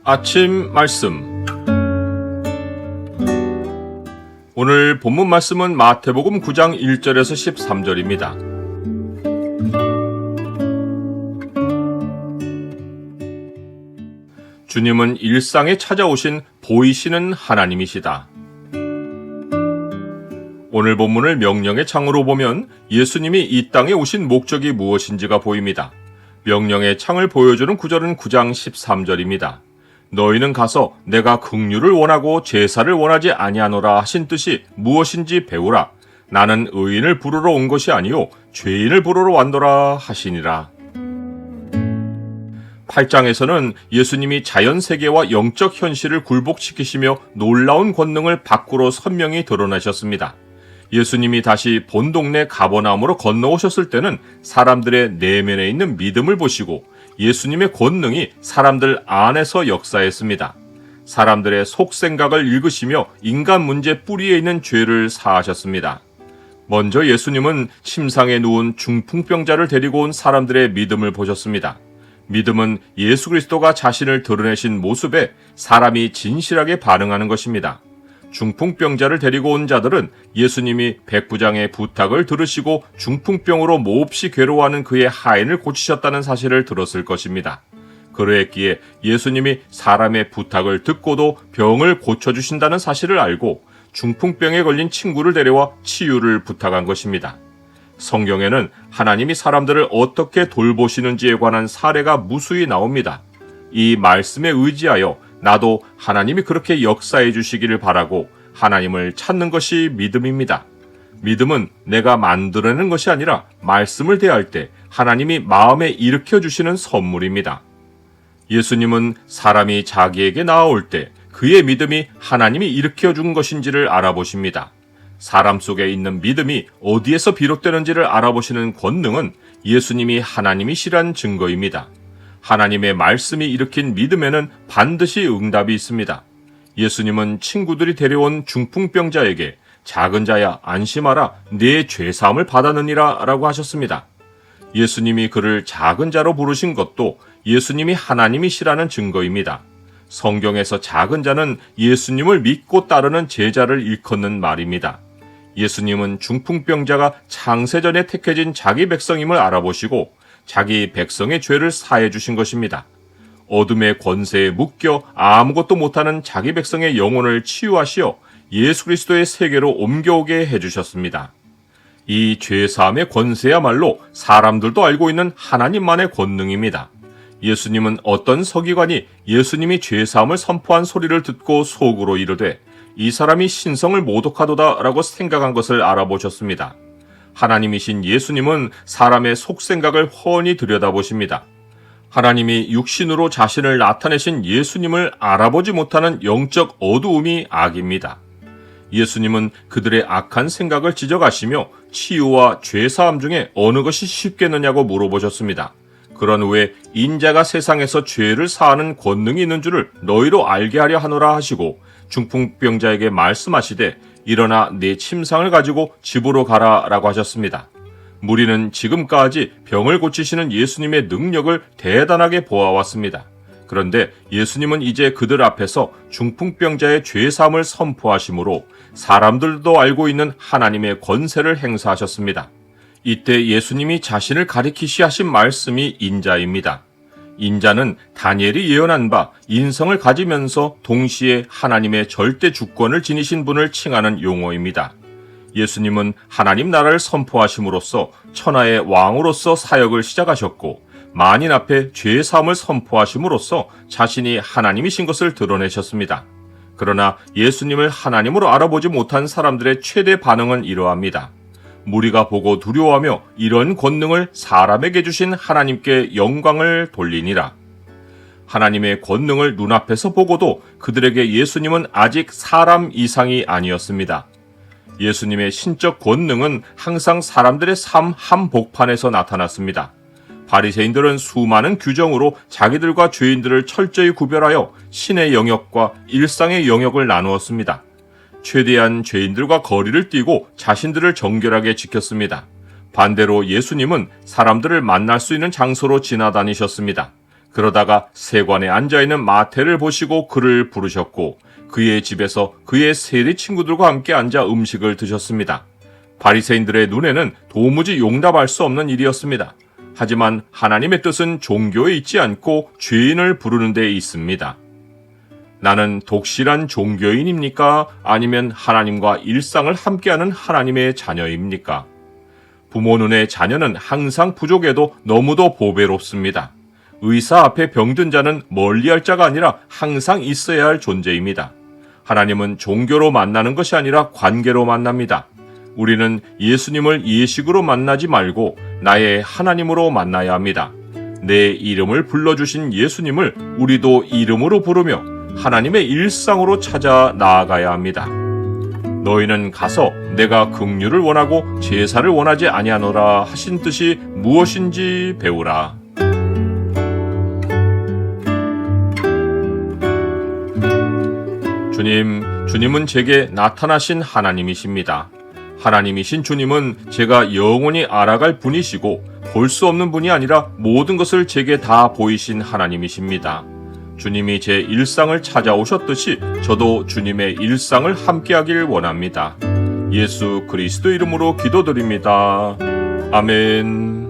아침 말씀. 오늘 본문 말씀은 마태복음 9장 1절에서 13절입니다. 주님은 일상에 찾아오신 보이시는 하나님이시다. 오늘 본문을 명령의 창으로 보면 예수님이 이 땅에 오신 목적이 무엇인지가 보입니다. 명령의 창을 보여주는 구절은 9장 13절입니다. 너희는 가서 내가 긍휼을 원하고 제사를 원하지 아니하노라 하신 뜻이 무엇인지 배우라. 나는 의인을 부르러 온 것이 아니요 죄인을 부르러 왔노라 하시니라. 8장에서는 예수님이 자연세계와 영적 현실을 굴복시키시며 놀라운 권능을 밖으로 선명히 드러내셨습니다. 예수님이 다시 본 동네 가버나움으로 건너오셨을 때는 사람들의 내면에 있는 믿음을 보시고 예수님의 권능이 사람들 안에서 역사했습니다. 사람들의 속생각을 읽으시며 인간 문제 뿌리에 있는 죄를 사하셨습니다. 먼저 예수님은 침상에 누운 중풍병자를 데리고 온 사람들의 믿음을 보셨습니다. 믿음은 예수 그리스도가 자신을 드러내신 모습에 사람이 진실하게 반응하는 것입니다. 중풍병자를 데리고 온 자들은 예수님이 백부장의 부탁을 들으시고 중풍병으로 몹시 괴로워하는 그의 하인을 고치셨다는 사실을 들었을 것입니다. 그러했기에 예수님이 사람의 부탁을 듣고도 병을 고쳐주신다는 사실을 알고 중풍병에 걸린 친구를 데려와 치유를 부탁한 것입니다. 성경에는 하나님이 사람들을 어떻게 돌보시는지에 관한 사례가 무수히 나옵니다. 이 말씀에 의지하여 나도 하나님이 그렇게 역사해 주시기를 바라고 하나님을 찾는 것이 믿음입니다. 믿음은 내가 만들어내는 것이 아니라 말씀을 대할 때 하나님이 마음에 일으켜 주시는 선물입니다. 예수님은 사람이 자기에게 나아올 때 그의 믿음이 하나님이 일으켜 준 것인지를 알아보십니다. 사람 속에 있는 믿음이 어디에서 비롯되는지를 알아보시는 권능은 예수님이 하나님이시란 증거입니다. 하나님의 말씀이 일으킨 믿음에는 반드시 응답이 있습니다. 예수님은 친구들이 데려온 중풍병자에게 작은 자야 안심하라 네 죄사함을 받았느니라 라고 하셨습니다. 예수님이 그를 작은 자로 부르신 것도 예수님이 하나님이시라는 증거입니다. 성경에서 작은 자는 예수님을 믿고 따르는 제자를 일컫는 말입니다. 예수님은 중풍병자가 창세전에 택해진 자기 백성임을 알아보시고 자기 백성의 죄를 사해 주신 것입니다. 어둠의 권세에 묶여 아무것도 못하는 자기 백성의 영혼을 치유하시어 예수 그리스도의 세계로 옮겨오게 해주셨습니다. 이 죄사함의 권세야말로 사람들도 알고 있는 하나님만의 권능입니다. 예수님은 어떤 서기관이 예수님이 죄사함을 선포한 소리를 듣고 속으로 이르되 이 사람이 신성을 모독하도다 라고 생각한 것을 알아보셨습니다. 하나님이신 예수님은 사람의 속생각을 훤히 들여다보십니다. 하나님이 육신으로 자신을 나타내신 예수님을 알아보지 못하는 영적 어두움이 악입니다. 예수님은 그들의 악한 생각을 지적하시며 치유와 죄사함 중에 어느 것이 쉽겠느냐고 물어보셨습니다. 그런 후에 인자가 세상에서 죄를 사하는 권능이 있는 줄을 너희로 알게 하려 하노라 하시고 중풍병자에게 말씀하시되 일어나 네 침상을 가지고 집으로 가라 라고 하셨습니다. 무리는 지금까지 병을 고치시는 예수님의 능력을 대단하게 보아왔습니다. 그런데 예수님은 이제 그들 앞에서 중풍병자의 죄사함을 선포하심으로 사람들도 알고 있는 하나님의 권세를 행사하셨습니다. 이때 예수님이 자신을 가리키시 하신 말씀이 인자입니다. 인자는 다니엘이 예언한 바 인성을 가지면서 동시에 하나님의 절대 주권을 지니신 분을 칭하는 용어입니다. 예수님은 하나님 나라를 선포하심으로써 천하의 왕으로서 사역을 시작하셨고 만인 앞에 죄 사함을 선포하심으로써 자신이 하나님이신 것을 드러내셨습니다. 그러나 예수님을 하나님으로 알아보지 못한 사람들의 최대 반응은 이러합니다. 무리가 보고 두려워하며 이런 권능을 사람에게 주신 하나님께 영광을 돌리니라. 하나님의 권능을 눈앞에서 보고도 그들에게 예수님은 아직 사람 이상이 아니었습니다. 예수님의 신적 권능은 항상 사람들의 삶 한복판에서 나타났습니다. 바리새인들은 수많은 규정으로 자기들과 죄인들을 철저히 구별하여 신의 영역과 일상의 영역을 나누었습니다. 최대한 죄인들과 거리를 띄고 자신들을 정결하게 지켰습니다. 반대로 예수님은 사람들을 만날 수 있는 장소로 지나다니셨습니다. 그러다가 세관에 앉아있는 마태를 보시고 그를 부르셨고 그의 집에서 그의 세리 친구들과 함께 앉아 음식을 드셨습니다. 바리새인들의 눈에는 도무지 용납할 수 없는 일이었습니다. 하지만 하나님의 뜻은 종교에 있지 않고 죄인을 부르는 데 있습니다. 나는 독실한 종교인입니까? 아니면 하나님과 일상을 함께하는 하나님의 자녀입니까? 부모 눈에 자녀는 항상 부족해도 너무도 보배롭습니다. 의사 앞에 병든 자는 멀리할 자가 아니라 항상 있어야 할 존재입니다. 하나님은 종교로 만나는 것이 아니라 관계로 만납니다. 우리는 예수님을 예식으로 만나지 말고 나의 하나님으로 만나야 합니다. 내 이름을 불러주신 예수님을 우리도 이름으로 부르며 하나님의 일상으로 찾아 나아가야 합니다. 너희는 가서 내가 긍휼을 원하고 제사를 원하지 아니하노라 하신 뜻이 무엇인지 배우라. 주님은 제게 나타나신 하나님이십니다. 하나님이신 주님은 제가 영원히 알아갈 분이시고 볼 수 없는 분이 아니라 모든 것을 제게 다 보이신 하나님이십니다. 주님이 제 일상을 찾아오셨듯이 저도 주님의 일상을 함께하길 원합니다. 예수 그리스도 이름으로 기도드립니다. 아멘.